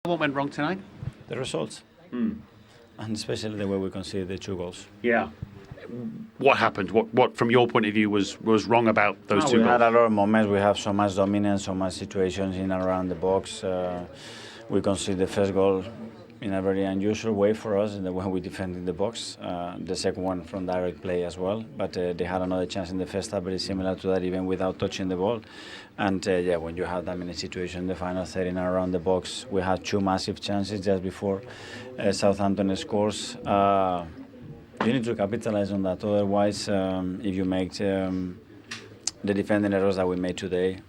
What went wrong tonight? The results. And especially the way we conceded the 2 goals. Yeah. What happened? What from your point of view, was wrong about those 2 We goals? had a lot of moments. We have so much dominance, so much situations in and around the box. We conceded the first goal in a very unusual way for us, in the way we defended the box. The second one from direct play as well. But they had another chance in the first half, very similar to that, even without touching the ball. And when you have that many situations in the final third in and around the box, we had 2 massive chances just before Southampton scores. You need to capitalize on that. Otherwise, if you make the defending errors that we made today,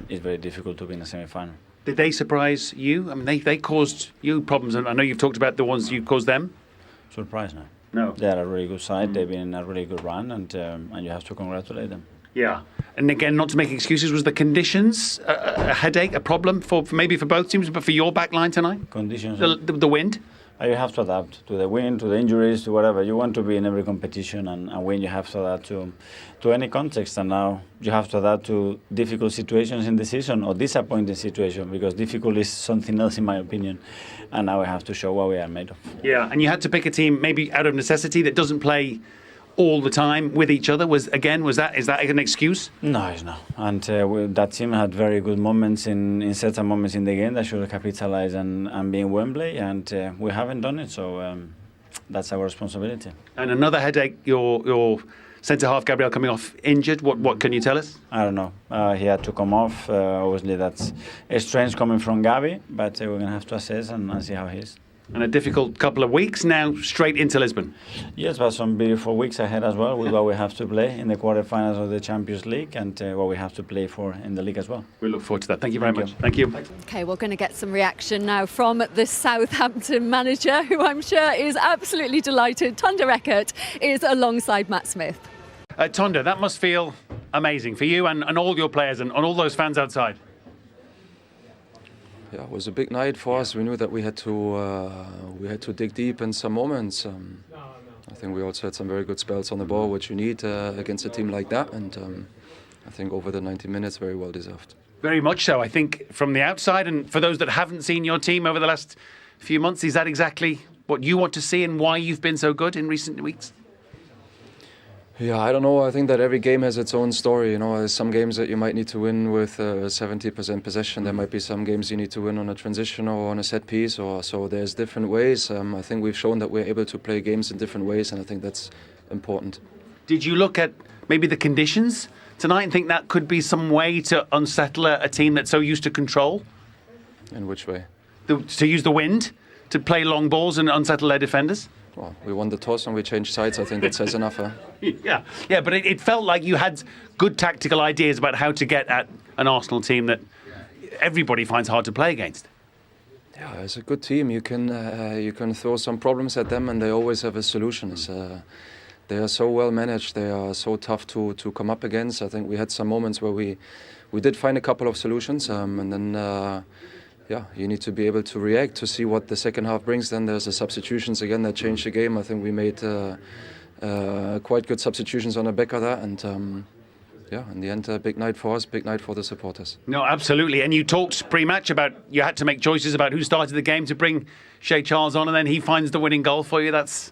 it's very difficult to be in a semi-final. Did they surprise you? I mean, they caused you problems, and I know you've talked about the ones you caused them. Surprise, no. No. They are a really good side. They've been in a really good run, and you have to congratulate them. Yeah. And again, not to make excuses, was the conditions a headache, a problem for maybe for both teams, but for your back line tonight? Conditions. The wind? You have to adapt to the wind, to the injuries, to whatever. You want to be in every competition, and when you have to adapt to any context. And now you have to adapt to difficult situations in the season or disappointing situations, because difficult is something else in my opinion. And now we have to show what we are made of. Yeah, and you had to pick a team maybe out of necessity that doesn't play all the time with each other. Is that an excuse? No, it's not. And that team had very good moments in certain moments in the game that should capitalize and be in Wembley, and we haven't done it. So that's our responsibility. And another headache, your centre half Gabriel coming off injured. What can you tell us? I don't know. He had to come off. Obviously, that's strange coming from Gabi, but we're going to have to assess and see how he is. And a difficult couple of weeks now, straight into Lisbon. Yes, but some beautiful weeks ahead as well, with what we have to play in the quarterfinals of the Champions League, and what we have to play for in the league as well. We look forward to that. Thank you very much. Thank you. OK, we're going to get some reaction now from the Southampton manager, who I'm sure is absolutely delighted. Tunda Rekert is alongside Matt Smith. Tunda, that must feel amazing for you and all your players and all those fans outside. Yeah, it was a big night for us. We knew that we had to dig deep in some moments. I think we also had some very good spells on the ball, which you need against a team like that. And I think over the 90 minutes, very well deserved. Very much so. I think from the outside, and for those that haven't seen your team over the last few months, is that exactly what you want to see and why you've been so good in recent weeks? Yeah, I don't know. I think that every game has its own story. You know, there's some games that you might need to win with 70% possession. There might be some games you need to win on a transition or on a set piece. Or so there's different ways. I think we've shown that we're able to play games in different ways, and I think that's important. Did you look at maybe the conditions tonight and think that could be some way to unsettle a team that's so used to control? In which way? To use the wind to play long balls and unsettle their defenders? Well, we won the toss and we changed sides. I think that says enough. Huh? Yeah, but it felt like you had good tactical ideas about how to get at an Arsenal team that everybody finds hard to play against. Yeah, it's a good team. You can throw some problems at them, and they always have a solution. They are so well managed. They are so tough to come up against. I think we had some moments where we did find a couple of solutions, and then. Yeah, you need to be able to react to see what the second half brings. Then there's the substitutions again that changed the game. I think we made quite good substitutions on the back of that. And in the end, a big night for us, big night for the supporters. No, absolutely. And you talked pre-match about you had to make choices about who started the game to bring Shea Charles on, and then he finds the winning goal for you. That's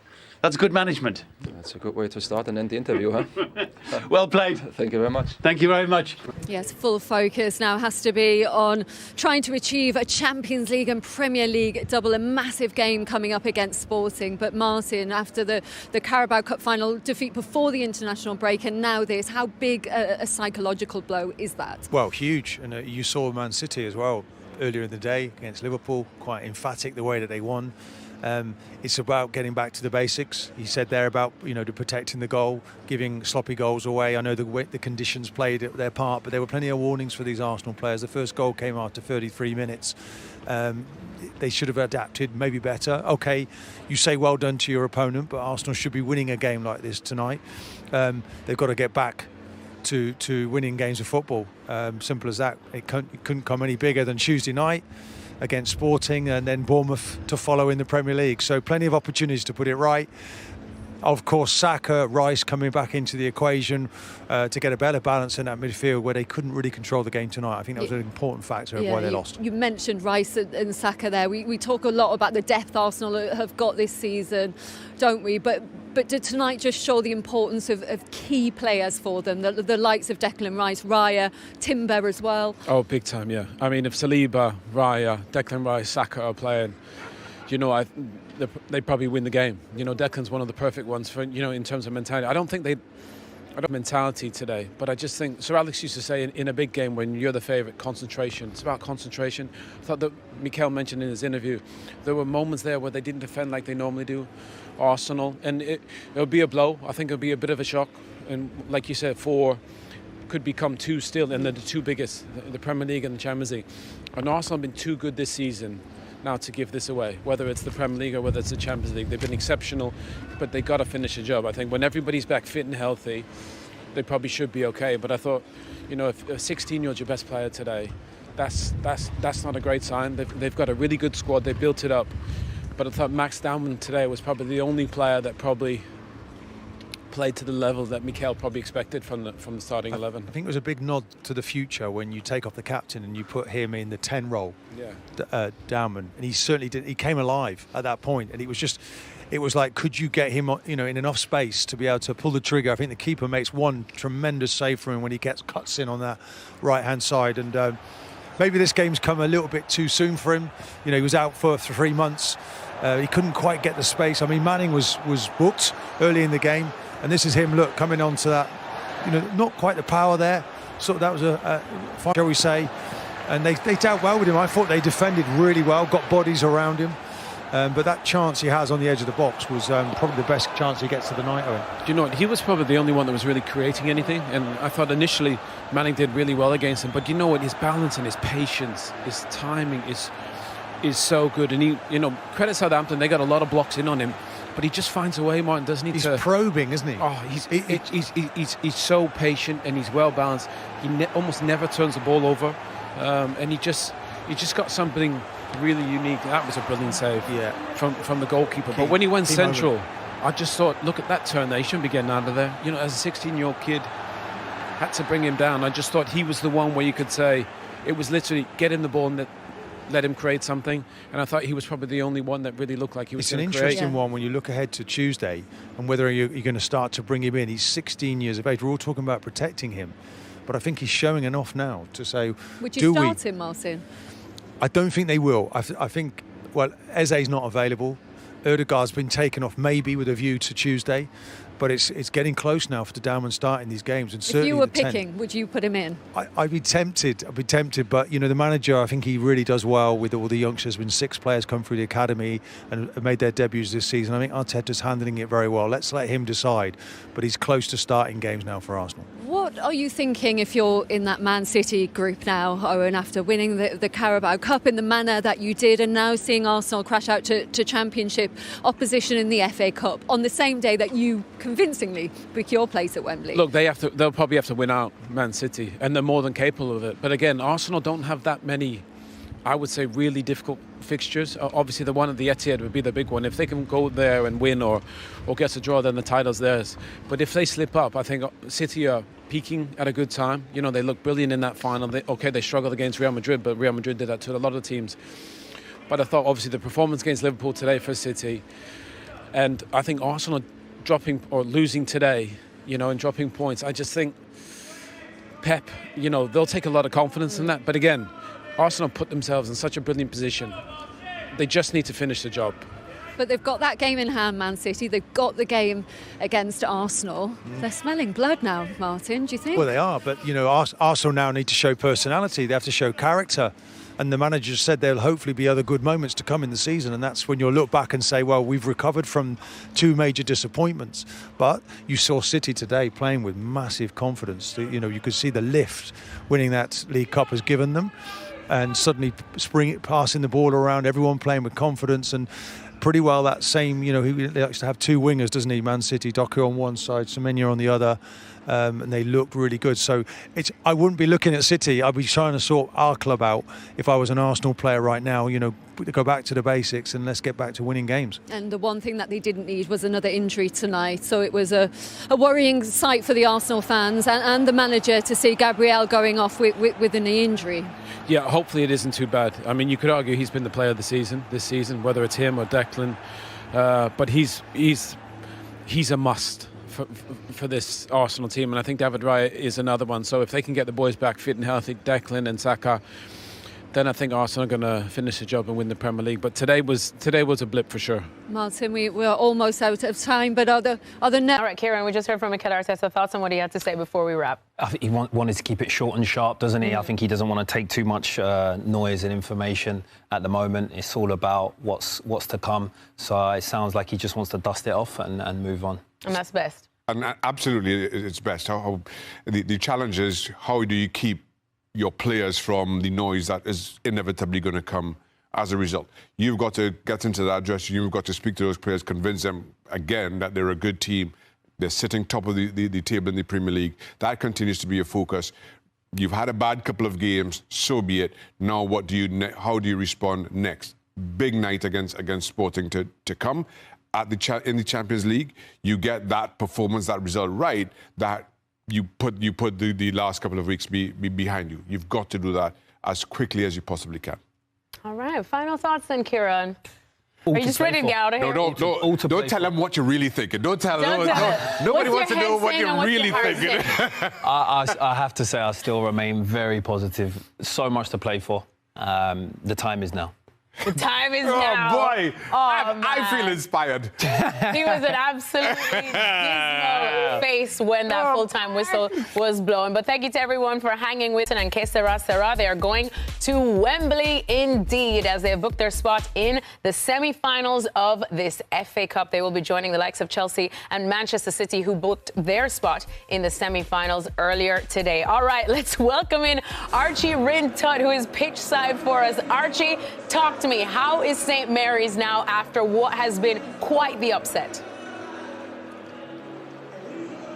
good management. That's a good way to start and end the interview, huh? Well played. Thank you very much. Thank you very much. Yes, full focus now has to be on trying to achieve a Champions League and Premier League double, a massive game coming up against Sporting. But Martin, after the Carabao Cup final defeat before the international break and now this, how big a psychological blow is that? Well, huge. And you saw Man City as well earlier in the day against Liverpool, quite emphatic the way that they won. It's about getting back to the basics. He said there about protecting the goal, giving sloppy goals away. I know the conditions played their part, but there were plenty of warnings for these Arsenal players. The first goal came after 33 minutes. They should have adapted, maybe better. Okay, you say well done to your opponent, but Arsenal should be winning a game like this tonight. They've got to get back to winning games of football. Simple as that. It couldn't come any bigger than Tuesday night against Sporting, and then Bournemouth to follow in the Premier League. So plenty of opportunities to put it right. Of course, Saka, Rice coming back into the equation to get a better balance in that midfield where they couldn't really control the game tonight. I think that was an important factor of why they lost. You mentioned Rice and Saka there. We talk a lot about the depth Arsenal have got this season, don't we? But did tonight just show the importance of key players for them, the likes of Declan Rice, Raya, Timber as well? Oh, big time, yeah. I mean, if Saliba, Raya, Declan Rice, Saka are playing, they probably win the game. Declan's one of the perfect ones for, in terms of mentality. I don't have mentality today, but I just think Sir Alex used to say in a big game when you're the favourite, concentration. It's about concentration. I thought that Mikel mentioned in his interview there were moments there where they didn't defend like they normally do, Arsenal, and it'll be a blow. I think it'll be a bit of a shock, and like you said, 4 could become 2 still, and they're the 2 biggest, the Premier League and the Champions League. And Arsenal have been too good this season now to give this away, whether it's the Premier League or whether it's the Champions League. They've been exceptional, but they got to finish the job. I think when everybody's back fit and healthy, they probably should be okay. But I thought, if a 16-year-old's your best player today, that's not a great sign. They've got a really good squad. They built it up. But I thought Max Dowman today was probably the only player that probably played to the level that Mikel probably expected from the starting 11. I think it was a big nod to the future when you take off the captain and you put him in the 10 role, Dowman, and he certainly did. He came alive at that point, and it was like, could you get him, in enough space to be able to pull the trigger? I think the keeper makes one tremendous save for him when he cuts in on that right-hand side, and maybe this game's come a little bit too soon for him. He was out for 3 months. He couldn't quite get the space. I mean, Manning was booked early in the game. And this is him, coming onto that, not quite the power there. So that was a shall we say. And they dealt well with him. I thought they defended really well, got bodies around him. But that chance he has on the edge of the box was probably the best chance he gets of the night, Owen. Do you know what? He was probably the only one that was really creating anything. And I thought initially Manning did really well against him. But you know what? His balance and his patience, his timing is so good. And he, credit Southampton, they got a lot of blocks in on him. But he just finds a way, Martin, doesn't he? He's probing, isn't he? Oh, he's so patient and he's well balanced. He almost never turns the ball over, and he just got something really unique. That was a brilliant save, from the goalkeeper. But when he went central, moment. I just thought, look at that turn there. He shouldn't be getting out of there. As a 16-year-old kid, had to bring him down. I just thought he was the one where you could say it was literally get in the ball and let him create something, and I thought he was probably the only one that really looked like he was going to create. It's an interesting one when you look ahead to Tuesday and whether you're going to start to bring him in. He's 16 years of age. We're all talking about protecting him, but I think he's showing enough now to say, would you start him, Martin? I don't think they will. I think, Eze's not available. Ødegaard's been taken off maybe with a view to Tuesday, but it's getting close now for Dowman starting these games. And if you were picking, would you put him in? I'd be tempted, but the manager, I think he really does well with all the youngsters. There's been 6 players come through the academy and made their debuts this season. I think Arteta's handling it very well. Let's let him decide, but he's close to starting games now for Arsenal. What are you thinking if you're in that Man City group now, Owen, after winning the Carabao Cup in the manner that you did, and now seeing Arsenal crash out to Championship opposition in the FA Cup on the same day that you convincingly book your place at Wembley? Look, they'll probably have to win out Man City, and they're more than capable of it. But again, Arsenal don't have that many, I would say, really difficult fixtures. Obviously, the one at the Etihad would be the big one. If they can go there and win or get a draw, then the title's theirs. But if they slip up, I think City are peaking at a good time. They look brilliant in that final. They struggled against Real Madrid, but Real Madrid did that to a lot of teams. But I thought, obviously, the performance against Liverpool today for City, and I think Arsenal dropping or losing today, and dropping points. I just think Pep, they'll take a lot of confidence in that. But again, Arsenal put themselves in such a brilliant position. They just need to finish the job. But they've got that game in hand, Man City. They've got the game against Arsenal. They're smelling blood now, Martin, do you think? Well, they are, but, Arsenal now need to show personality. They have to show character. And the manager said there'll hopefully be other good moments to come in the season, and that's when you'll look back and say, well, we've recovered from 2 major disappointments. But you saw City today playing with massive confidence. You could see the lift winning that League Cup has given them, and suddenly passing the ball around, everyone playing with confidence. And pretty well that same, he likes to have two wingers, doesn't he? Man City, Doku on one side, Semenyo on the other, and they look really good. So I wouldn't be looking at City. I'd be trying to sort our club out if I was an Arsenal player right now. Go back to the basics and let's get back to winning games. And the one thing that they didn't need was another injury tonight. So it was a worrying sight for the Arsenal fans and the manager to see Gabriel going off with a knee injury. Yeah, hopefully it isn't too bad. I mean, you could argue he's been the player of the season this season, whether it's him or Declan. But he's a must for this Arsenal team, and I think David Raya is another one. So if they can get the boys back fit and healthy, Declan and Saka, then I think Arsenal are going to finish the job and win the Premier League. But today was a blip for sure. Martin, we're almost out of time, but are there All right, Kieran, we just heard from Mikel Arteta. Thoughts on what he had to say before we wrap? I think he wanted to keep it short and sharp, doesn't he? I think he doesn't want to take too much noise and information at the moment. It's all about what's to come. So it sounds like he just wants to dust it off and move on. And that's best. And absolutely, it's best. The challenge is, how do you keep your players from the noise that is inevitably going to come as a result? You've got to get into that dressing room, you've got to speak to those players, convince them, again, that they're a good team. They're sitting top of the table in the Premier League. That continues to be a focus. You've had a bad couple of games, so be it. Now, how do you respond next? Big night against Sporting to come. In the Champions League, you get that performance, that result right, that you put the last couple of weeks behind you. You've got to do that as quickly as you possibly can. All right, final thoughts then, Kieran. Are you just ready to get out of here? Don't tell them what you're really thinking. Don't tell them. Nobody wants to know what you're really thinking. I have to say I still remain very positive. So much to play for. The time is now. The time is now. Oh, boy. I feel inspired. He was an absolutely dismal face when that full-time whistle was blown. But thank you to everyone for hanging with us. And Que Sera Sera, they are going to Wembley indeed, as they have booked their spot in the semi-finals of this FA Cup. They will be joining the likes of Chelsea and Manchester City, who booked their spot in the semi-finals earlier today. All right, let's welcome in Archie Rintut, who is pitch side for us. Archie, talk to me. How is St. Mary's now after what has been quite the upset?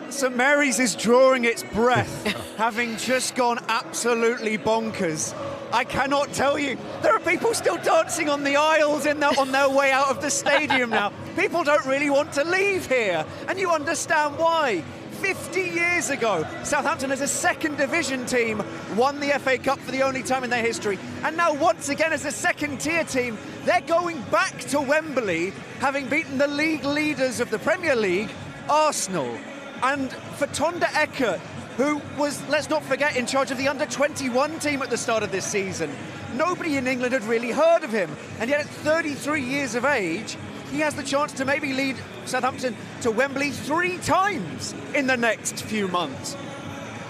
St. Mary's is drawing its breath, having just gone absolutely bonkers. I cannot tell you. There are people still dancing on the aisles on their way out of the stadium now. People don't really want to leave here, and you understand why. 50 years ago, Southampton as a second division team won the FA Cup for the only time in their history. And now once again as a second tier team, they're going back to Wembley, having beaten the league leaders of the Premier League, Arsenal. And for Tonda Eckert, who was, let's not forget, in charge of the under-21 team at the start of this season, nobody in England had really heard of him. And yet at 33 years of age, he has the chance to maybe lead Southampton to Wembley 3 times in the next few months.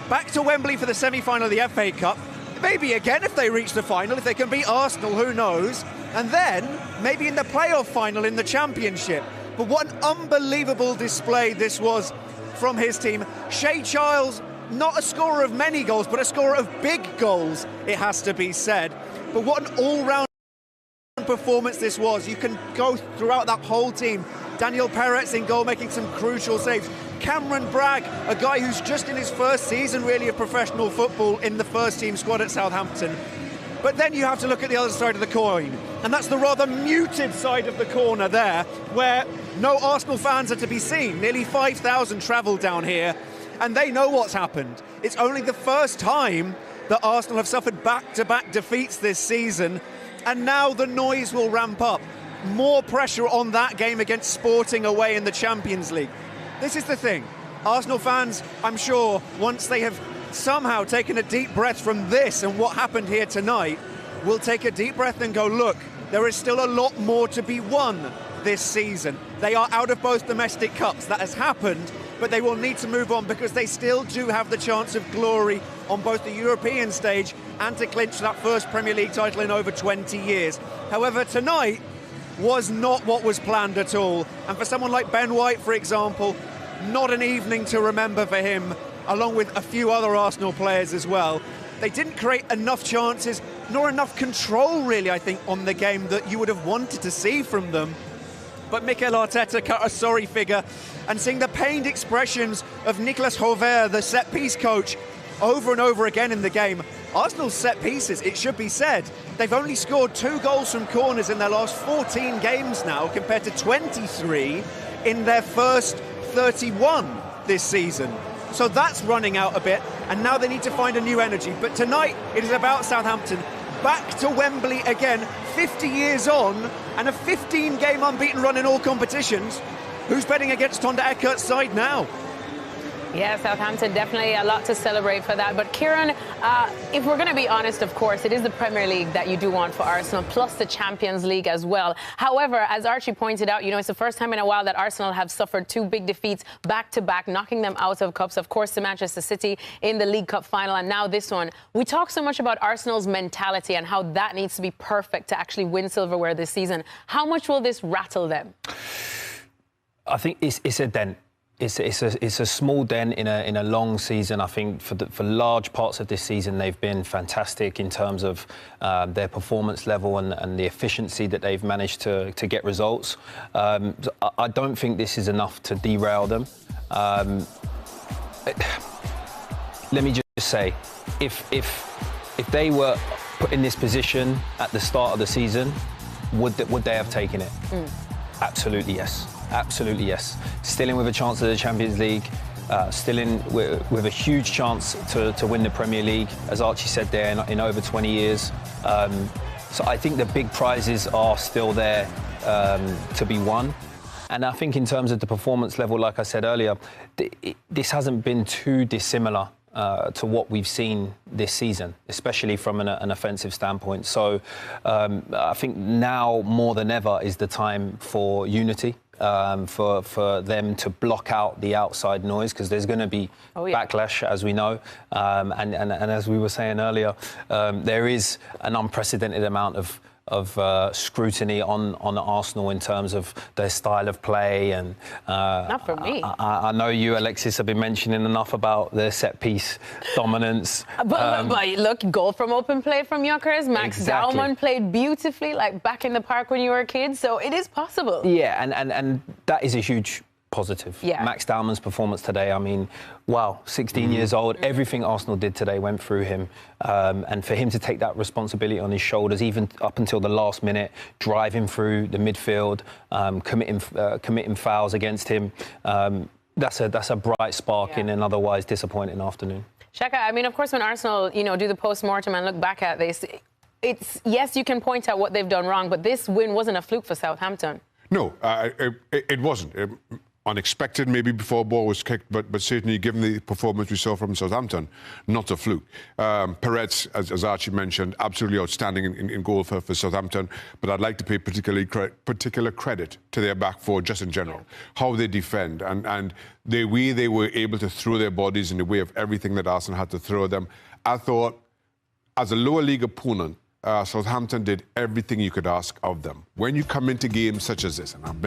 Back to Wembley for the semi-final of the FA Cup. Maybe again if they reach the final, if they can beat Arsenal, who knows? And then maybe in the playoff final in the Championship. But what an unbelievable display this was from his team. Shea Giles, not a scorer of many goals, but a scorer of big goals, it has to be said. But what an all-round performance this was. You can go throughout that whole team. Daniel Peretz in goal, making some crucial saves. Cameron Bragg, a guy who's just in his first season really of professional football in the first team squad at Southampton. But then you have to look at the other side of the coin, and that's the rather muted side of the corner there, where no Arsenal fans are to be seen. Nearly 5,000 travelled down here, and they know what's happened. It's only the first time that Arsenal have suffered back-to-back defeats this season, and now the noise will ramp up. More pressure on that game against Sporting away in the Champions League. This is the thing. Arsenal fans, I'm sure, once they have somehow taken a deep breath from this and what happened here tonight, will take a deep breath and go, look, there is still a lot more to be won this season. They are out of both domestic cups. That has happened, but they will need to move on because they still do have the chance of glory on both the European stage and to clinch that first Premier League title in over 20 years. However, tonight was not what was planned at all. And for someone like Ben White, for example, not an evening to remember for him, along with a few other Arsenal players as well. They didn't create enough chances, nor enough control, really, I think, on the game that you would have wanted to see from them. but Mikel Arteta cut a sorry figure. And seeing the pained expressions of Nicolas Hover, the set-piece coach, over and over again in the game. Arsenal's set pieces, it should be said, they've only scored 2 goals from corners in their last 14 games now, compared to 23 in their first 31 this season. So that's running out a bit, and now they need to find a new energy. But tonight, it is about Southampton. Back to Wembley again, 50 years on, and a 15-game unbeaten run in all competitions. Who's betting against Tonda Eckert's side now? Yeah, Southampton, definitely a lot to celebrate for that. But Kieran, if we're going to be honest, of course, it is the Premier League that you do want for Arsenal, plus the Champions League as well. However, as Archie pointed out, it's the first time in a while that Arsenal have suffered 2 big defeats back-to-back, knocking them out of cups. Of course, to Manchester City in the League Cup final, and now this one. We talk so much about Arsenal's mentality and how that needs to be perfect to actually win silverware this season. How much will this rattle them? I think it's a dent. It's a small dent in a long season. I think for large parts of this season, they've been fantastic in terms of their performance level and the efficiency that they've managed to get results. I don't think this is enough to derail them. Let me just say, if they were put in this position at the start of the season, would they have taken it? Absolutely yes. Absolutely yes. Still in with a chance at the Champions League, still in with a huge chance to win the Premier League, as Archie said there, in over 20 years. So I think the big prizes are still there to be won. And I think in terms of the performance level, like I said earlier, this hasn't been too dissimilar to what we've seen this season, especially from an offensive standpoint. So I think now more than ever is the time for unity. For them to block out the outside noise, because there's going to be backlash, as we know. And as we were saying earlier, there is an unprecedented amount of scrutiny on Arsenal in terms of their style of play, and not for me. I know you, Alexis, have been mentioning enough about their set-piece dominance. But look, goal from open play from Yonkers. Max Dowman played beautifully, like back in the park when you were a kid. So it is possible. Yeah, and that is a huge positive. Yeah. Max Dowman's performance today, I mean, wow, 16 years old, everything Arsenal did today went through him. And for him to take that responsibility on his shoulders, even up until the last minute, driving through the midfield, committing fouls against him, that's a bright spark in an otherwise disappointing afternoon. Shaka, I mean, of course, when Arsenal, do the post-mortem and look back at this, yes, you can point out what they've done wrong, but this win wasn't a fluke for Southampton. No, it wasn't. Unexpected, maybe before a ball was kicked, but certainly given the performance we saw from Southampton, not a fluke. Perez, as Archie mentioned, absolutely outstanding in goal for Southampton, but I'd like to pay particular credit to their back four just in general, how they defend and the way they were able to throw their bodies in the way of everything that Arsenal had to throw them. I thought, as a lower league opponent, Southampton did everything you could ask of them. When you come into games such as this, and I've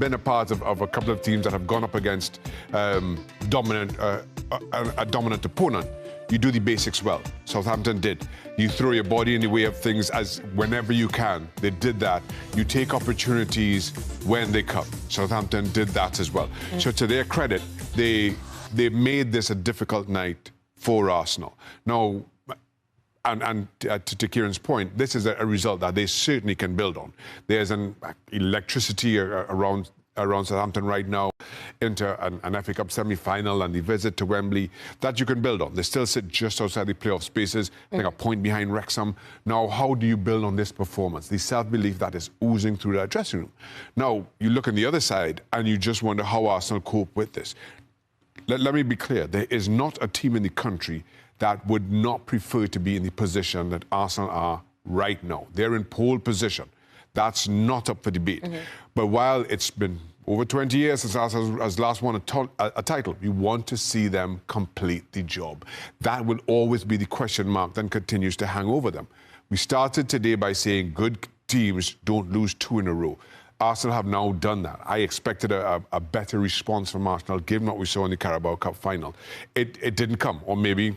been a part of a couple of teams that have gone up against a dominant opponent, you do the basics well. Southampton did. You throw your body in the way of things as whenever you can. They did that. You take opportunities when they come. Southampton did that as well. So to their credit, they made this a difficult night for Arsenal. Now, and to Kieran's point, this is a result that they certainly can build on. There's an electricity around Southampton right now into an FA Cup semi-final and the visit to Wembley that you can build on. They still sit just outside the playoff spaces, I think a point behind Wrexham. Now, how do you build on this performance? The self-belief that is oozing through that dressing room. Now, you look on the other side and you just wonder how Arsenal cope with this. Let me be clear. There is not a team in the country that would not prefer to be in the position that Arsenal are right now. They're in pole position. That's not up for debate. But while it's been over 20 years since Arsenal has last won a title, we want to see them complete the job. That will always be the question mark that continues to hang over them. We started today by saying good teams don't lose 2 in a row. Arsenal have now done that. I expected a better response from Arsenal, given what we saw in the Carabao Cup final. It didn't come, or maybe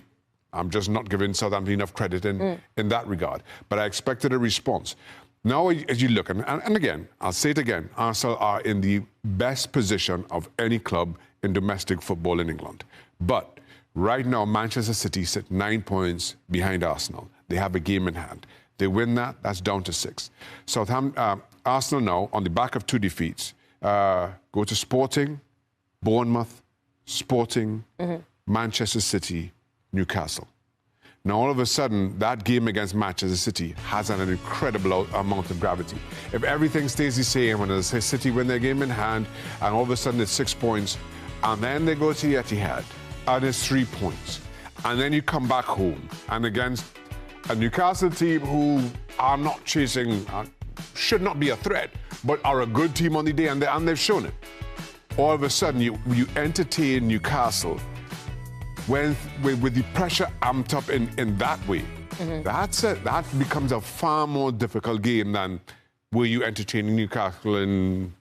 I'm just not giving Southampton enough credit in that regard. But I expected a response. Now, as you look, and again, I'll say it again, Arsenal are in the best position of any club in domestic football in England. But right now, Manchester City sit 9 points behind Arsenal. They have a game in hand. They win that, that's down to 6. Southampton, Arsenal now, on the back of 2 defeats, go to Sporting, Bournemouth, Sporting, Manchester City, Newcastle. Now, all of a sudden, that game against Manchester City has an incredible amount of gravity. If everything stays the same, when City win their game in hand, and all of a sudden it's 6 points, and then they go to the Etihad, and it's 3 points, and then you come back home, and against a Newcastle team who are not chasing, should not be a threat, but are a good team on the day, and they've shown it. All of a sudden, you entertain Newcastle with the pressure amped up in that way. That becomes a far more difficult game than were you entertaining Newcastle in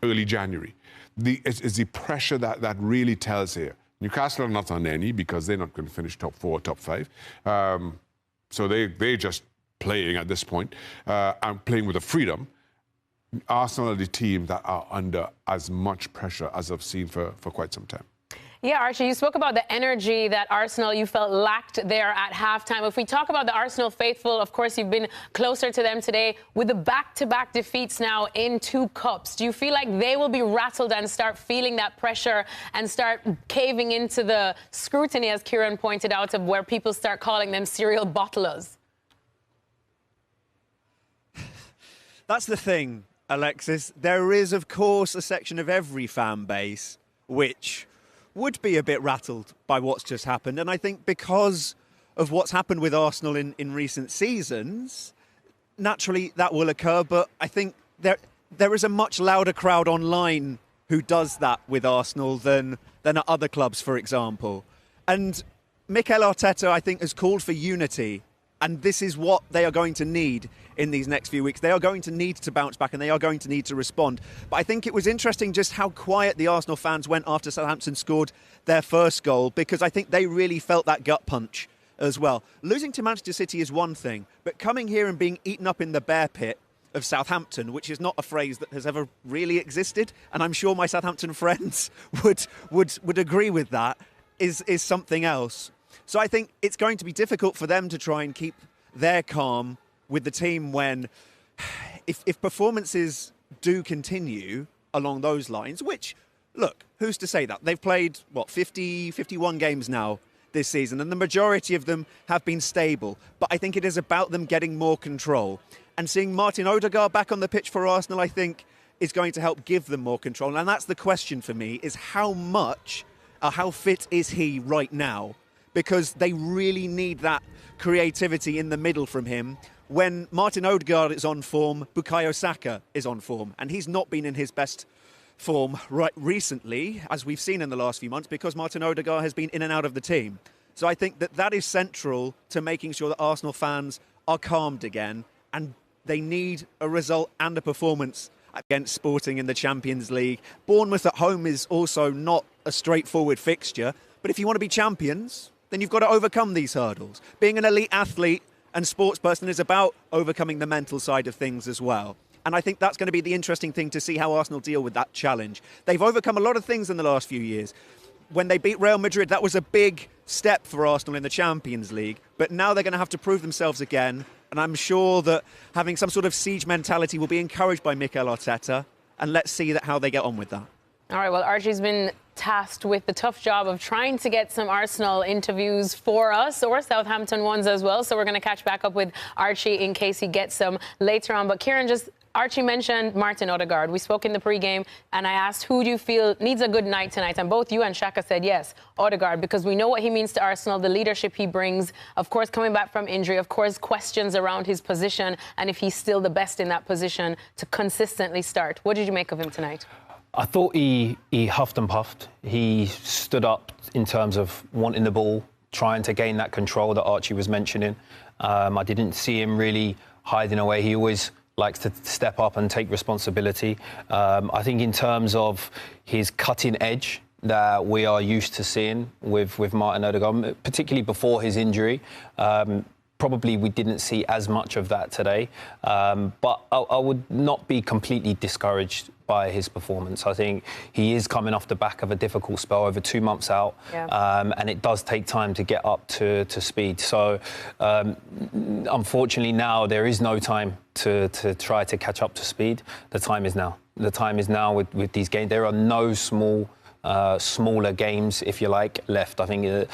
early January. It's the pressure that really tells here. Newcastle are not on any because they're not going to finish top 4 or top 5. So they're just playing at this point and playing with a freedom. Arsenal are the team that are under as much pressure as I've seen for quite some time. Yeah, Archie, you spoke about the energy that Arsenal you felt lacked there at halftime. If we talk about the Arsenal faithful, of course, you've been closer to them today with the back-to-back defeats now in 2 cups. Do you feel like they will be rattled and start feeling that pressure and start caving into the scrutiny, as Kieran pointed out, of where people start calling them serial bottlers? That's the thing, Alexis. There is, of course, a section of every fan base which would be a bit rattled by what's just happened. And I think because of what's happened with Arsenal in recent seasons, naturally that will occur. But I think there is a much louder crowd online who does that with Arsenal than at other clubs, for example. And Mikel Arteta, I think, has called for unity. And this is what they are going to need in these next few weeks. They are going to need to bounce back and they are going to need to respond. But I think it was interesting just how quiet the Arsenal fans went after Southampton scored their first goal, because I think they really felt that gut punch as well. Losing to Manchester City is one thing, but coming here and being eaten up in the bear pit of Southampton, which is not a phrase that has ever really existed, and I'm sure my Southampton friends would agree with that, is something else. So I think it's going to be difficult for them to try and keep their calm with the team when, if performances do continue along those lines, which, look, who's to say that? They've played, 51 games now this season, and the majority of them have been stable. But I think it is about them getting more control. And seeing Martin Odegaard back on the pitch for Arsenal, I think, is going to help give them more control. And that's the question for me, is how fit is he right now? Because they really need that creativity in the middle from him. When Martin Odegaard is on form, Bukayo Saka is on form. And he's not been in his best form right recently, as we've seen in the last few months, because Martin Odegaard has been in and out of the team. So I think that is central to making sure that Arsenal fans are calmed again. And they need a result and a performance against Sporting in the Champions League. Bournemouth at home is also not a straightforward fixture. But if you want to be champions, then you've got to overcome these hurdles. Being an elite athlete and sports person is about overcoming the mental side of things as well. And I think that's going to be the interesting thing to see how Arsenal deal with that challenge. They've overcome a lot of things in the last few years. When they beat Real Madrid, that was a big step for Arsenal in the Champions League. But now they're going to have to prove themselves again. And I'm sure that having some sort of siege mentality will be encouraged by Mikel Arteta. And let's see how they get on with that. All right, well, Archie's been tasked with the tough job of trying to get some Arsenal interviews for us, or Southampton ones as well. So we're going to catch back up with Archie in case he gets some later on. But Kieran, Archie mentioned Martin Odegaard. We spoke in the pre-game, and I asked, who do you feel needs a good night tonight? And both you and Shaka said, yes, Odegaard, because we know what he means to Arsenal, the leadership he brings, of course, coming back from injury, of course, questions around his position, and if he's still the best in that position to consistently start. What did you make of him tonight? I thought he huffed and puffed. He stood up in terms of wanting the ball, trying to gain that control that Archie was mentioning. I didn't see him really hiding away. He always likes to step up and take responsibility. I think in terms of his cutting edge that we are used to seeing with Martin Odegaard, particularly before his injury, probably we didn't see as much of that today. But I would not be completely discouraged by his performance. I think he is coming off the back of a difficult spell, over 2 months out, and it does take time to get up to speed. So unfortunately now there is no time to try to catch up to speed. The time is now. The time is now with these games. There are no smaller games, if you like, left. I think,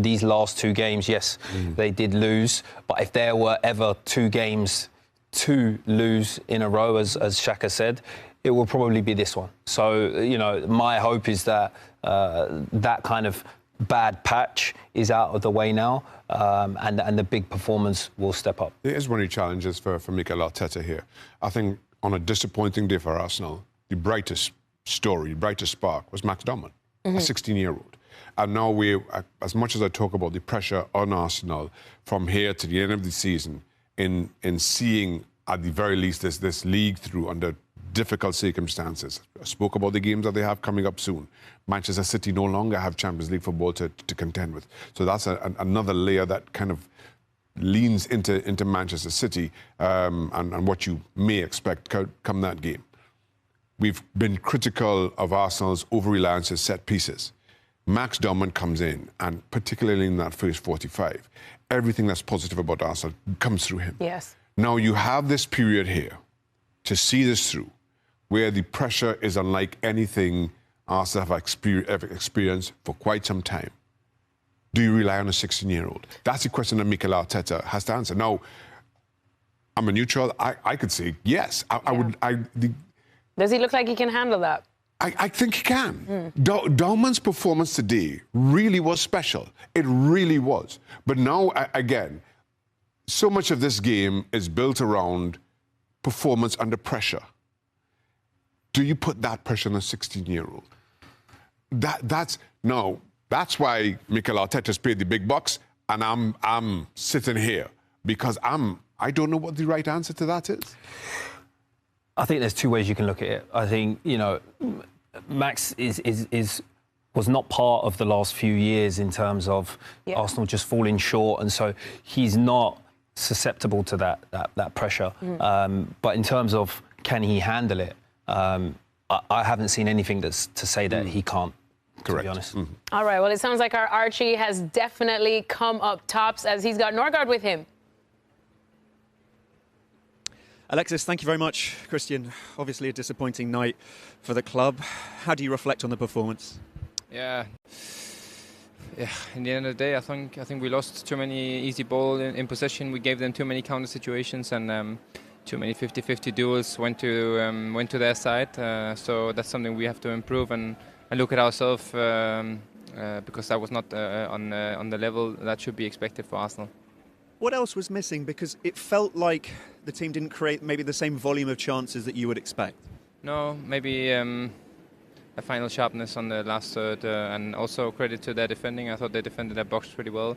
these last 2 games, yes, they did lose. But if there were ever 2 games to lose in a row, as Shaka said, it will probably be this one. So, my hope is that that kind of bad patch is out of the way now, and the big performance will step up. There is one of the challenges for Mikel Arteta here. I think on a disappointing day for Arsenal, the brightest story, brightest spark was Max Dorman, a 16-year-old. And now as much as I talk about the pressure on Arsenal from here to the end of the season, in seeing at the very least this league through under difficult circumstances. I spoke about the games that they have coming up soon. Manchester City no longer have Champions League football to contend with. So that's another layer that kind of leans into Manchester City and what you may expect come that game. We've been critical of Arsenal's over-reliance on set pieces. Max Dorman comes in, and particularly in that first 45, everything that's positive about Arsenal comes through him. Yes. Now you have this period here to see this through, where the pressure is unlike anything Arsenal have ever experienced for quite some time. Do you rely on a 16-year-old? That's the question that Mikel Arteta has to answer. Now, I'm a neutral. I could say yes. Does he look like he can handle that? I think he can. Dorman's performance today really was special. It really was. But now, again, so much of this game is built around performance under pressure. Do you put that pressure on a 16-year-old? That's why Mikel Arteta's paid the big bucks, and I'm sitting here because I don't know what the right answer to that is. I think there's 2 ways you can look at it. I think, Max was not part of the last few years in terms of Arsenal just falling short, and so he's not susceptible to that pressure. But in terms of can he handle it, I haven't seen anything that's to say that he can't. Correct. To be honest. All right, well, it sounds like our Archie has definitely come up tops as he's got Norgard with him. Alexis, thank you very much. Christian, obviously a disappointing night for the club. How do you reflect on the performance? Yeah. In the end of the day, I think we lost too many easy ball in possession. We gave them too many counter situations, and too many 50-50 duels went to their side. So that's something we have to improve and look at ourselves because that was not on the level that should be expected for Arsenal. What else was missing? Because it felt like the team didn't create maybe the same volume of chances that you would expect. No, maybe a final sharpness on the last third, and also credit to their defending. I thought they defended their box pretty well.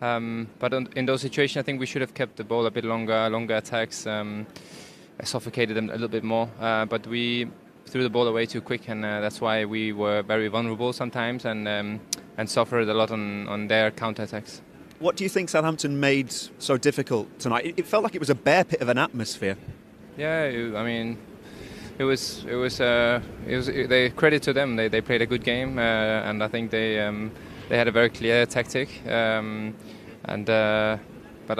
But in those situations, I think we should have kept the ball a bit longer attacks, suffocated them a little bit more. But we threw the ball away too quick, and that's why we were very vulnerable sometimes and suffered a lot on their counter-attacks. What do you think Southampton made so difficult tonight? It felt like it was a bear pit of an atmosphere. Yeah, I mean, it was. They credit to them. They played a good game, and I think they had a very clear tactic. But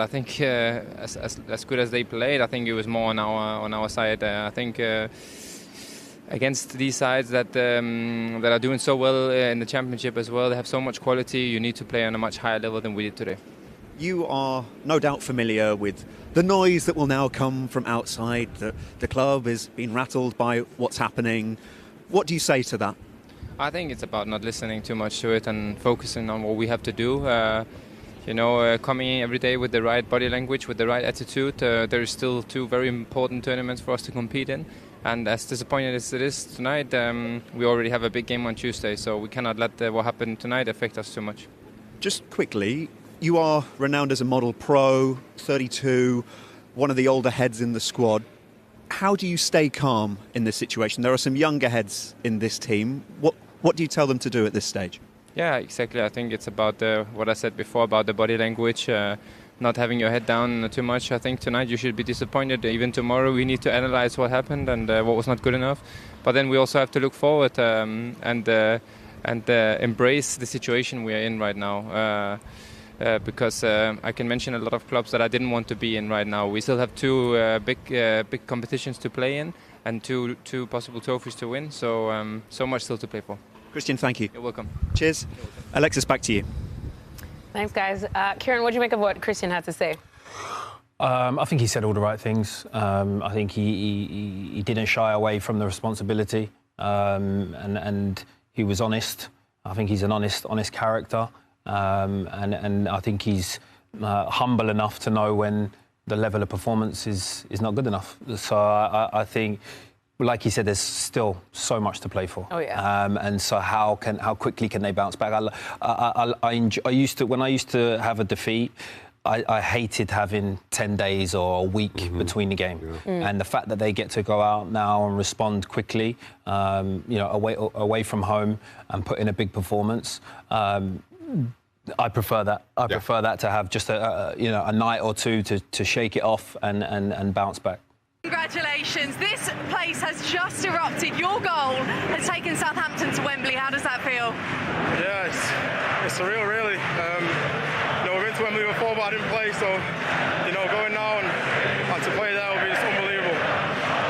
I think as good as they played, I think it was more on our side. I think. Against these sides that are doing so well in the Championship as well, they have so much quality. You need to play on a much higher level than we did today. You are no doubt familiar with the noise that will now come from outside. The club is being rattled by what's happening. What do you say to that? I think it's about not listening too much to it and focusing on what we have to do. Coming in every day with the right body language, with the right attitude. There is still 2 very important tournaments for us to compete in. And as disappointing as it is tonight, we already have a big game on Tuesday, so we cannot let what happened tonight affect us too much. Just quickly, you are renowned as a model pro, 32, one of the older heads in the squad. How do you stay calm in this situation? There are some younger heads in this team. What do you tell them to do at this stage? Yeah, exactly. I think it's about what I said before about the body language. not having your head down too much. I think tonight you should be disappointed. Even tomorrow we need to analyze what happened and what was not good enough. But then we also have to look forward and embrace the situation we are in right now. Because I can mention a lot of clubs that I didn't want to be in right now. We still have two big competitions to play in and two possible trophies to win. So so much still to play for. Christian, thank you. You're welcome. Cheers. Alexis, back to you. Thanks, guys. Kieran, what do you make of what Christian had to say? I think he said all the right things. I think he didn't shy away from the responsibility, and he was honest. I think he's an honest character, and I think he's humble enough to know when the level of performance is not good enough. So I think, like he said, there's still so much to play for. Oh yeah. And so how quickly can they bounce back? I used to have a defeat. I hated having 10 days or a week between the game. And the fact that they get to go out now and respond quickly, away from home and put in a big performance, I prefer that. I prefer that to have just a night or two to shake it off and bounce back. Congratulations. This place has just erupted. Your goal has taken Southampton to Wembley. How does that feel? Yeah, it's surreal, really. We've been to Wembley before, but I didn't play, so going now and to play there will be just unbelievable.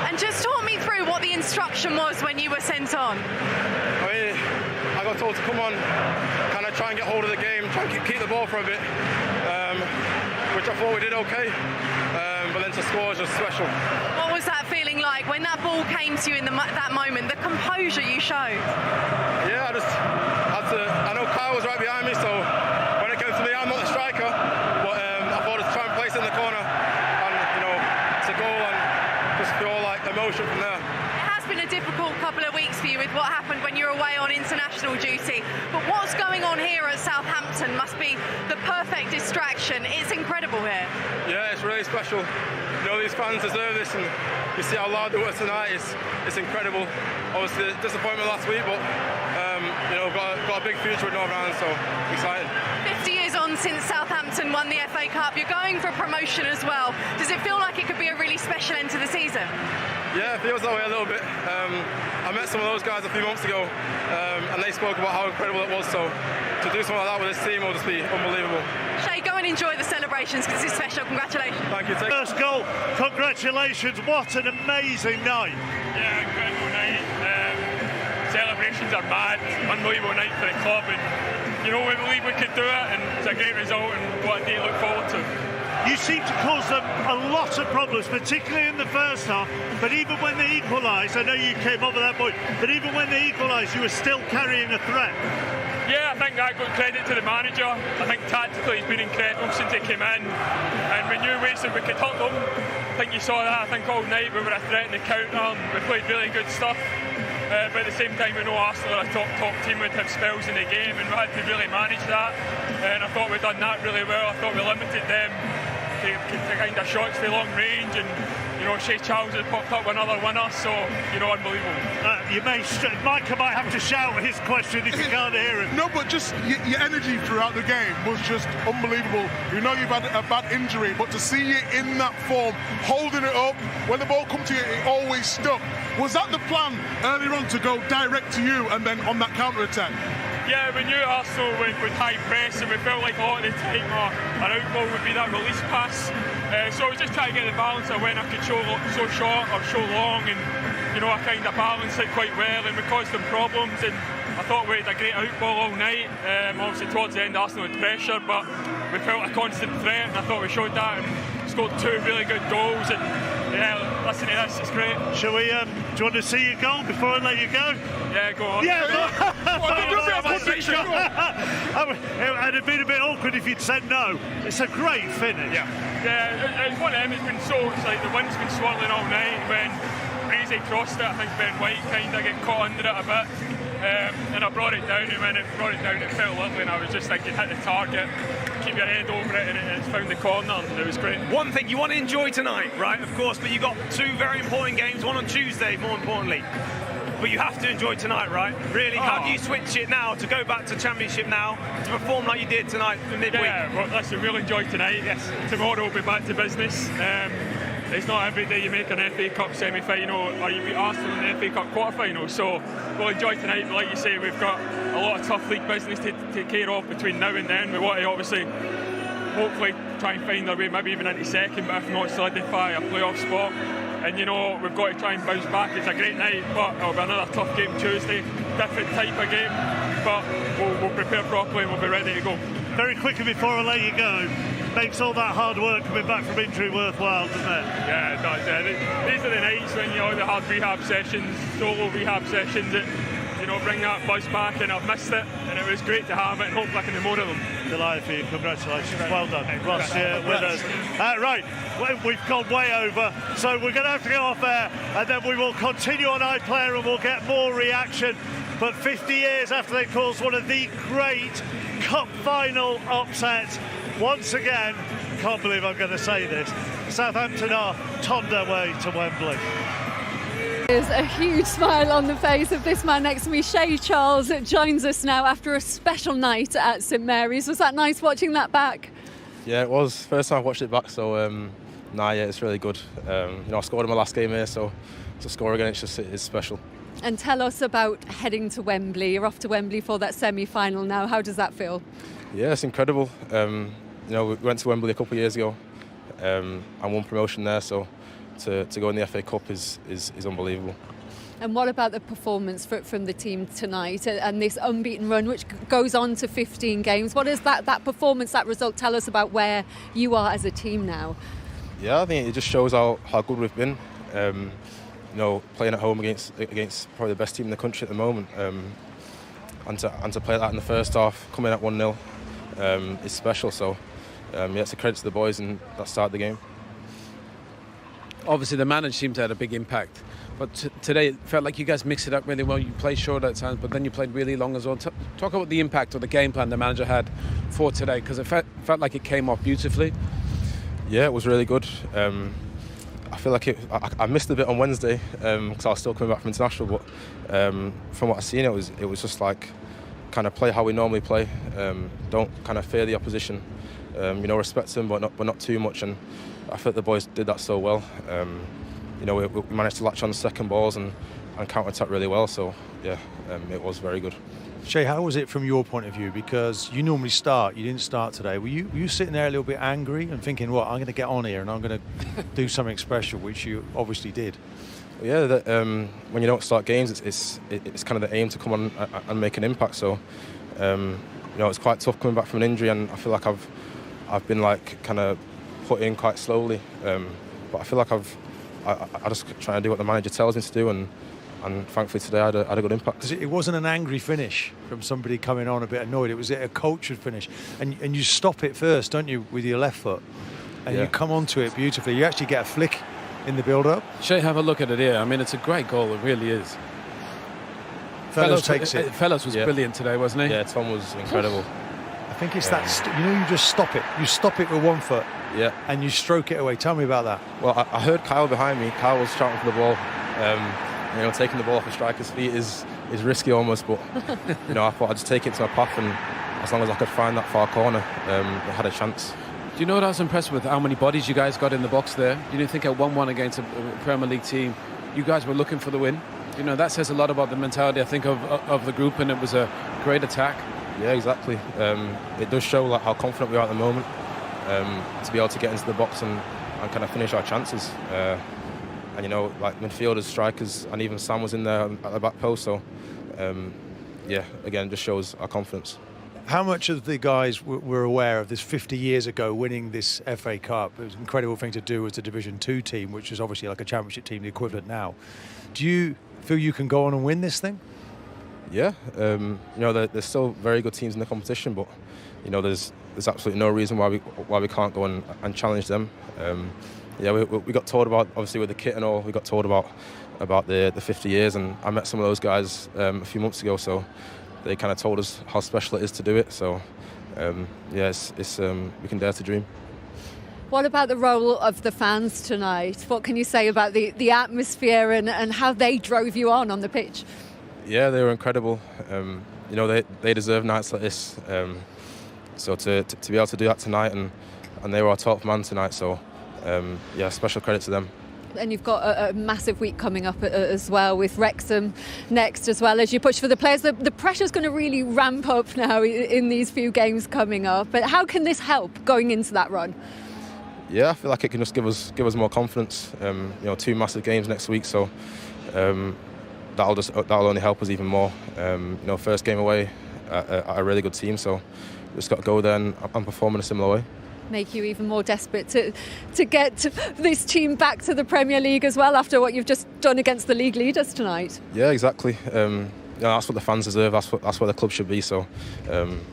And just talk me through what the instruction was when you were sent on. I got told to come on, kind of try and get hold of the game, try and keep the ball for a bit, which I thought we did okay. But then to score was just special. What was that feeling like when that ball came to you in that moment, the composure you showed? Yeah, I just had to. I know Kyle was right behind me, so when it came to me, I'm not the striker, but I thought I'd try and place it in the corner, and it's a goal, and just feel like emotion from there. It has been a difficult couple of weeks for you with what happened when you were away on international duty, but what's going on here at Southampton must be the perfect distraction. It's incredible here. Yeah, it's really special. These fans deserve this, and you see how loud they were tonight. It's incredible. Obviously, disappointment last week, but got a big future with Northern Ireland, so excited. 50 years on since Southampton won the FA Cup. You're going for promotion as well. Does it feel like it could be a really special end to the season? Yeah, it feels that way a little bit. I met some of those guys a few months ago, and they spoke about how incredible it was. So to do something like that with this team will just be unbelievable. Shay, go and enjoy the celebrations because it's special. Congratulations. Thank you. First goal, congratulations. What an amazing night. Yeah, incredible night. Celebrations are mad. Unbelievable night for the club, and we believe we could do it, and it's a great result and what a day to look forward to. You seem to cause them a lot of problems, particularly in the first half, but even when they equalised, I know you came up with that point, but even when they equalised, you were still carrying a threat. Yeah, I think that got credit to the manager. I think tactically he's been incredible since he came in, and we knew ways that we could hurt them. I think you saw that. I think all night we were a threat in the counter, and we played really good stuff. But at the same time, we know Arsenal are a top team, would have spells in the game, and we had to really manage that. And I thought we'd done that really well. I thought we limited them to kind of shots for long range, and Shea Charles has popped up with another winner, so unbelievable. Michael might have to shout his question if you can't hear him. No, but just your energy throughout the game was just unbelievable. You've had a bad injury, but to see you in that form, holding it up, when the ball come to you, it always stuck. Was that the plan earlier on, to go direct to you and then on that counter-attack? Yeah, we knew Arsenal would high press, and we felt like a lot of the time our outball would be that release pass. So I was just trying to get the balance of when I could show so short or show long, and I kind of balanced it quite well, and we caused them problems. And I thought we had a great outball all night. Obviously towards the end Arsenal had pressure, but we felt a constant threat, and I thought we showed that and scored two really good goals. And yeah, listen to this, it's great. Shall we? Do you want to see your goal before I let you go? Yeah, go on. Yeah, it'd have been a bit awkward if you'd said no. It's a great finish. Yeah, it's one of them. It's like the wind's been swirling all night. When Breezy crossed it, I think Ben White kind of get caught under it a bit. And I brought it down, and when it brought it down, it felt lovely, and I was just thinking, hit the target, keep your head over it, and it's found the corner, and it was great. One thing, you want to enjoy tonight, right, of course, but you've got two very important games, one on Tuesday, more importantly. but you have to enjoy tonight, right? Really, how do you switch it now to go back to Championship now, to perform like you did tonight for midweek? Yeah, well, listen, we'll enjoy tonight. Yes. Tomorrow we'll be back to business. It's not every day you make an FA Cup semi-final or you beat Arsenal in the FA Cup quarter-final, so we'll enjoy tonight. But like you say, we've got a lot of tough league business to take care of between now and then. We want to obviously, hopefully, try and find our way, maybe even into second, but if not, solidify a playoff spot. And you know, we've got to try and bounce back. It's a great night, but it'll be another tough game Tuesday, different type of game, but we'll prepare properly and we'll be ready to go. Very quickly before I let you go, makes all that hard work coming back from injury worthwhile, doesn't it? Yeah, it does. These are the nights when, you know, the hard rehab sessions, solo rehab sessions, that, you know, bring that buzz back, and I've missed it, and it was great to have it, and hopefully I can do more of them. Delighted for you, congratulations. Well done. Ross here with us. Right, we've gone way over, so we're going to have to go off air, and then we will continue on iPlayer and we'll get more reaction. But 50 years after they caused one of the great Cup final upsets, once again, can't believe I'm going to say this, Southampton are on their way to Wembley. There's a huge smile on the face of this man next to me. Shay Charles joins us now after a special night at St Mary's. Was that nice watching that back? Yeah, it was. First time I watched it back, so yeah, it's really good. You know, I scored in my last game here, so to score again, it's special. And tell us about heading to Wembley. You're off to Wembley for that semi-final now. How does that feel? Yeah, it's incredible. You know, we went to Wembley a couple of years ago and won promotion there, so to go in the FA Cup is unbelievable. And what about the performance from the team tonight and this unbeaten run, which goes on to 15 games? What does that performance, that result, tell us about where you are as a team now? Yeah, I think it just shows how good we've been. You know, playing at home against probably the best team in the country at the moment, and to play that in the first half, coming at 1-0, is special. So yeah, it's a credit to the boys and that started the game. Obviously, the manager seemed to have a big impact, but today it felt like you guys mixed it up really well. You played short at times, but then you played really long as well. Talk about the impact or the game plan the manager had for today, because it felt like it came off beautifully. Yeah, it was really good. I feel like I missed a bit on Wednesday because I was still coming back from international, but from what I've seen, it was just like kind of play how we normally play. Don't kind of fear the opposition. You know, respect them, but not too much. And I think the boys did that so well. You know, we managed to latch on the second balls and counter-attack really well. So yeah, it was very good. Shay, how was it from your point of view? Because you normally start, you didn't start today. Were you sitting there a little bit angry and thinking, well, I'm going to get on here and I'm going to do something special, which you obviously did? Yeah, when you don't start games, it's kind of the aim to come on and make an impact. So, you know, it's quite tough coming back from an injury, and I feel like I've been like kind of put in quite slowly. But I feel like I just try to do what the manager tells me to do, and thankfully today I had a good impact. Because it wasn't an angry finish from somebody coming on a bit annoyed. It was a cultured finish, and you stop it first, don't you, with your left foot, and you come onto it beautifully. You actually get a flick in the build-up. Shay, have a look at it here. I mean, it's a great goal. It really is. Fellows takes it. Fellows was brilliant today, wasn't he? Yeah, Tom was incredible. I think it's you know, you just stop it. You stop it with one foot. Yeah. And you stroke it away. Tell me about that. Well, I heard Kyle behind me. Kyle was shouting for the ball. You know, taking the ball off a striker's feet is risky almost, but you know, I thought I'd just take it to my path, and as long as I could find that far corner, it had a chance. Do you know what I was impressed with? How many bodies you guys got in the box there? You didn't think at 1-1 against a Premier League team, you guys were looking for the win? You know, that says a lot about the mentality, I think, of the group, and it was a great attack. Yeah, exactly. It does show like how confident we are at the moment to be able to get into the box and kind of finish our chances. And you know, like midfielders, strikers, and even Sam was in there at the back post. So, yeah, again, just shows our confidence. How much of the guys were aware of this 50 years ago winning this FA Cup? It was an incredible thing to do as a Division 2 team, which is obviously like a Championship team, the equivalent now. Do you feel you can go on and win this thing? Yeah, you know, there's still very good teams in the competition, but you know, there's absolutely no reason why we can't go and challenge them. Yeah, we got told about, obviously with the kit and all, we got told about the 50 years, and I met some of those guys a few months ago, so they kind of told us how special it is to do it. So yeah, it's we can dare to dream. What about the role of the fans tonight? What can you say about the atmosphere and how they drove you on the pitch? Yeah, they were incredible. They deserve nights like this. So to be able to do that tonight, and they were our top man tonight. So special credit to them. And you've got a massive week coming up as well, with Wrexham next as well as you push for the players. The pressure's going to really ramp up now in these few games coming up. But how can this help going into that run? Yeah, I feel like it can just give us more confidence. 2 massive games next week, so that'll only help us even more. First game away at a really good team, so we just got to go there and perform in a similar way. Make you even more desperate to get this team back to the Premier League as well, after what you've just done against the league leaders tonight. Yeah, exactly. That's what the fans deserve. That's what the club should be. So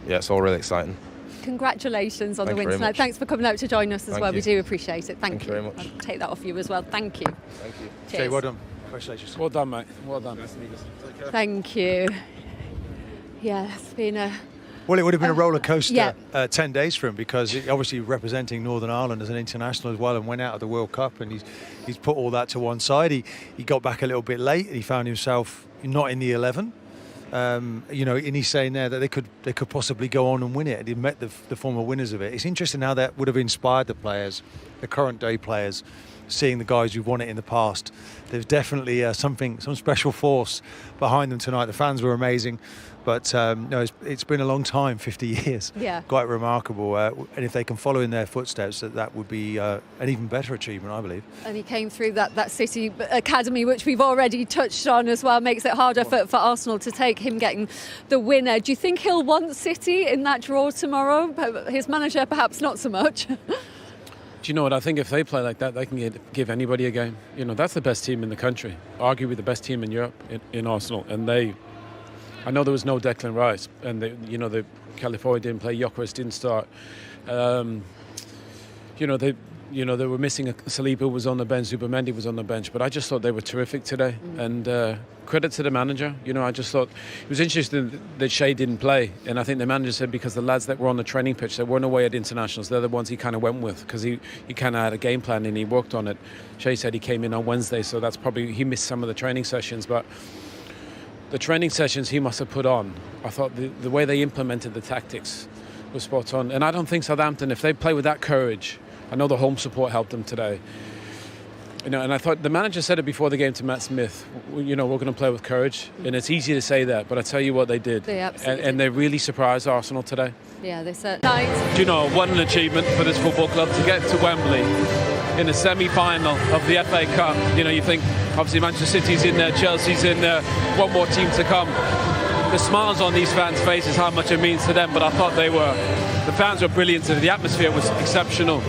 it's all really exciting. Congratulations on the win tonight. Thanks for coming out to join us as well. We do appreciate it. Thank you very much. I'll take that off you as well. Thank you. Thank you. Cheers. Okay, well done. Congratulations. Well done, mate. Well done. Thank you. Yeah, it's been a... Well, it would have been a roller coaster 10 days for him, because obviously representing Northern Ireland as an international as well, and went out of the World Cup, and he's put all that to one side. He got back a little bit late, and he found himself not in the 11. And he's saying there that they could possibly go on and win it, and he met the former winners of it. It's interesting how that would have inspired the players, the current day players, seeing the guys who've won it in the past. There's definitely some special force behind them tonight. The fans were amazing, but it's been a long time, 50 years. Yeah. Quite remarkable. And if they can follow in their footsteps, that would be an even better achievement, I believe. And he came through that City academy, which we've already touched on as well, makes it harder for Arsenal to take him getting the winner. Do you think he'll want City in that draw tomorrow? His manager, perhaps not so much. Do you know what? I think if they play like that, they can give anybody a game. That's the best team in the country, arguably the best team in Europe, in Arsenal. And I know there was no Declan Rice, and the California didn't play, Gyökeres didn't start. They were missing Saliba, who was on the bench, Zubimendi was on the bench, but I just thought they were terrific today. And credit to the manager. I just thought it was interesting that Shea didn't play, and I think the manager said because the lads that were on the training pitch, they weren't away at internationals, they're the ones he kind of went with, because he kind of had a game plan and he worked on it. Shea said he came in on Wednesday, so that's probably, he missed some of the training sessions, but the training sessions he must have put on, I thought the way they implemented the tactics was spot on. And I don't think Southampton, if they play with that courage, I know the home support helped them today. And I thought the manager said it before the game to Matt Smith. We're going to play with courage, and it's easy to say that, but I tell you what, they did. They absolutely and they really surprised Arsenal today. Yeah, they certainly. What an achievement for this football club to get to Wembley in the semi-final of the FA Cup. You think obviously Manchester City's in there, Chelsea's in there, one more team to come. The smiles on these fans' faces, how much it means to them. But I thought the fans were brilliant today. The atmosphere was exceptional.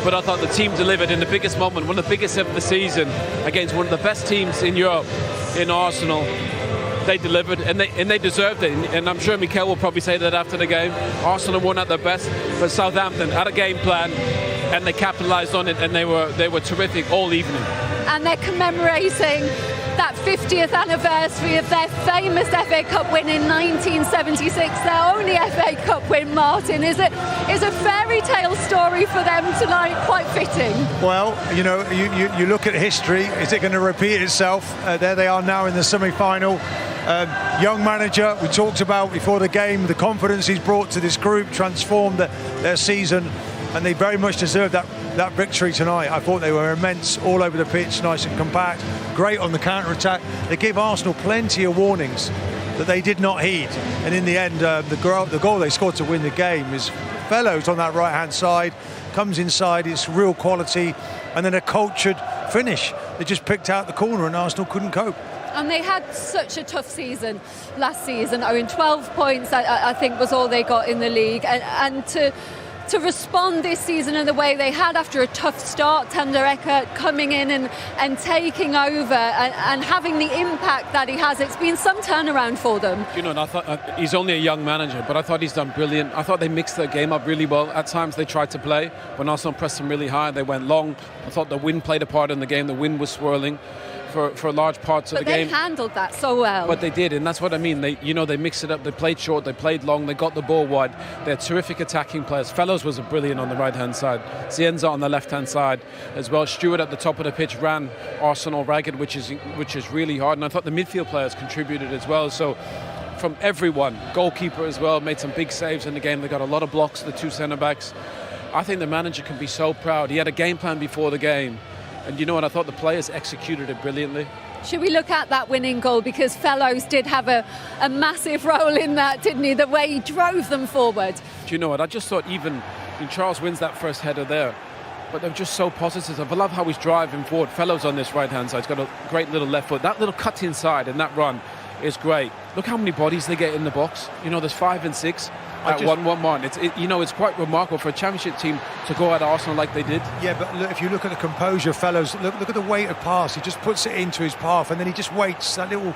But I thought the team delivered in the biggest moment, one of the biggest of the season, against one of the best teams in Europe, in Arsenal. They delivered, and they deserved it. And I'm sure Mikel will probably say that after the game. Arsenal won at their best, but Southampton had a game plan, and they capitalised on it, and they were terrific all evening. And they're commemorating that 50th anniversary of their famous FA Cup win in 1976. Their only FA Cup win, Martin, is a fairy tale story for them tonight, quite fitting. Well, you look at history, is it going to repeat itself? There they are now in the semi-final. Young manager, we talked about before the game, the confidence he's brought to this group, transformed their season, and they very much deserve that victory tonight. I thought they were immense all over the pitch, nice and compact, great on the counter-attack. They gave Arsenal plenty of warnings that they did not heed, and in the end the goal they scored to win the game is Fellows on that right-hand side, comes inside, it's real quality, and then a cultured finish. They just picked out the corner and Arsenal couldn't cope. And they had such a tough season last season. 12 points I think was all they got in the league, and to respond this season in the way they had after a tough start, Tanderecker coming in and taking over and having the impact that he has, it's been some turnaround for them. And I thought he's only a young manager, but I thought he's done brilliant. I thought they mixed their game up really well. At times they tried to play. When Arsenal pressed them really high, they went long. I thought the wind played a part in the game. The wind was swirling. for large parts of But the game. they handled that so well. But they did, and that's what I mean. They mixed it up. They played short, they played long, they got the ball wide. They're terrific attacking players. Fellows was brilliant on the right-hand side. Cienza on the left-hand side as well. Stewart at the top of the pitch ran Arsenal ragged, which is really hard. And I thought the midfield players contributed as well. So from everyone, goalkeeper as well, made some big saves in the game. They got a lot of blocks, the two centre-backs. I think the manager can be so proud. He had a game plan before the game. And you know what? I thought the players executed it brilliantly. Should we look at that winning goal? Because Fellows did have a massive role in that, didn't he? The way he drove them forward. Do you know what? I just thought Charles wins that first header there. But they're just so positive. I love how he's driving forward. Fellows on this right-hand side. He's got a great little left foot. That little cut inside and that run is great. Look how many bodies they get in the box. There's 5 and 6. At 1-1-1. It's quite remarkable for a championship team to go at Arsenal like they did. Yeah, but look, if you look at the composure, Fellows, look at the weighted pass. He just puts it into his path and then he just waits that little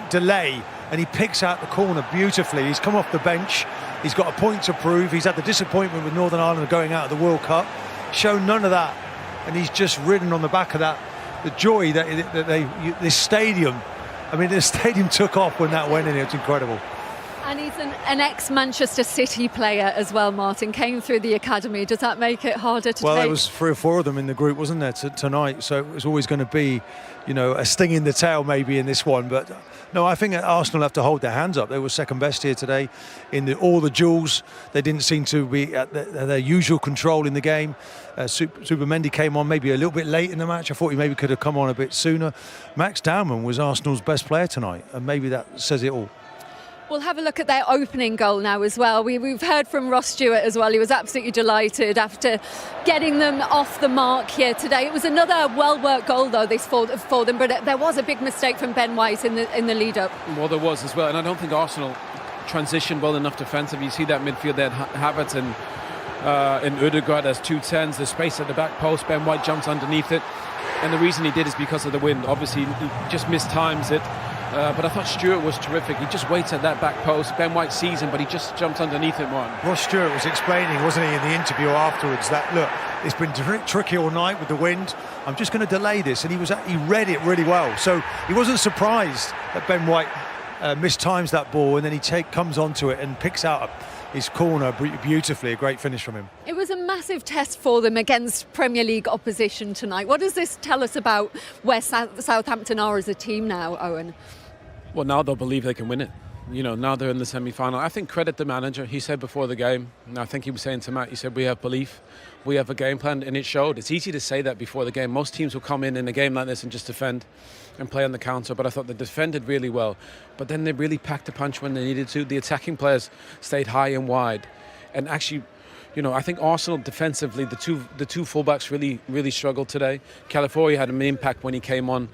delay and he picks out the corner beautifully. He's come off the bench. He's got a point to prove. He's had the disappointment with Northern Ireland going out of the World Cup. Shown none of that. And he's just ridden on the back of that. The joy that this stadium, the stadium took off when that went in. It was incredible. And he's an ex-Manchester City player as well, Martin. Came through the academy. Does that make it harder to take? Well, there was 3 or 4 of them in the group, wasn't there, tonight? So it was always going to be, a sting in the tail maybe in this one. But no, I think Arsenal have to hold their hands up. They were second best here today in all the duels. They didn't seem to be at their usual control in the game. Supermendy came on maybe a little bit late in the match. I thought he maybe could have come on a bit sooner. Max Dowman was Arsenal's best player tonight, and maybe that says it all. We'll have a look at their opening goal now as well. We've heard from Ross Stewart as well. He was absolutely delighted after getting them off the mark here today. It was another well-worked goal, though, this for them, but there was a big mistake from Ben White in the lead-up. Well, there was as well, and I don't think Arsenal transitioned well enough defensively. You see that midfield there, Havertz and Ødegaard as 2 10s. The space at the back post, Ben White jumps underneath it. And the reason he did is because of the wind. Obviously, he just mistimes it. But I thought Stewart was terrific. He just waits at that back post. Ben White sees him, but he just jumps underneath it, Martin. Ross Stewart was explaining, wasn't he, in the interview afterwards, that, look, it's been tricky all night with the wind. I'm just going to delay this. And he read it really well. So he wasn't surprised that Ben White mistimes that ball, and then he comes onto it and picks out his corner beautifully. A great finish from him. It was a massive test for them against Premier League opposition tonight. What does this tell us about where Southampton are as a team now, Owen? Well, now they'll believe they can win it. Now they're in the semi-final. I think credit the manager. He said before the game, and I think he was saying to Matt, he said, we have belief, we have a game plan, and it showed. It's easy to say that before the game. Most teams will come in a game like this and just defend and play on the counter, but I thought they defended really well. But then they really packed a punch when they needed to. The attacking players stayed high and wide. And actually, I think Arsenal defensively, the two fullbacks really struggled today. Calafiori had an impact when he came on.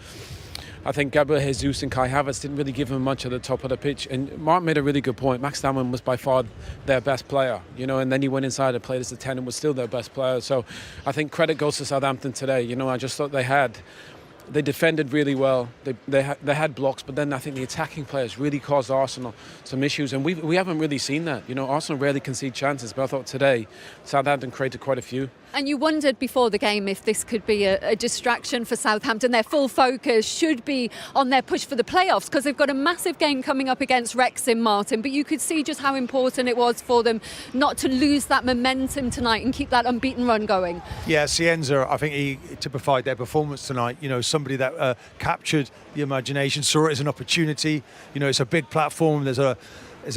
I think Gabriel Jesus and Kai Havertz didn't really give him much at the top of the pitch. And Mark made a really good point. Max Dowman was by far their best player, and then he went inside and played as a 10 and was still their best player. So I think credit goes to Southampton today. I just thought they defended really well. They had blocks, but then I think the attacking players really caused Arsenal some issues, and we haven't really seen that. Arsenal rarely concede chances, but I thought today Southampton created quite a few. And you wondered before the game if this could be a distraction for Southampton. Their full focus should be on their push for the playoffs because they've got a massive game coming up against Wrexham, Martin. But you could see just how important it was for them not to lose that momentum tonight and keep that unbeaten run going. Yeah, Cienza, I think he typified their performance tonight. Somebody that captured the imagination, saw it as an opportunity. It's a big platform. There's a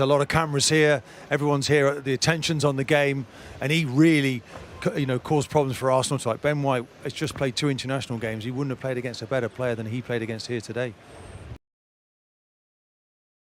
lot of cameras here. Everyone's here. The attention's on the game, and he really caused problems for Arsenal tonight. Ben White has just played 2 international games. He wouldn't have played against a better player than he played against here today.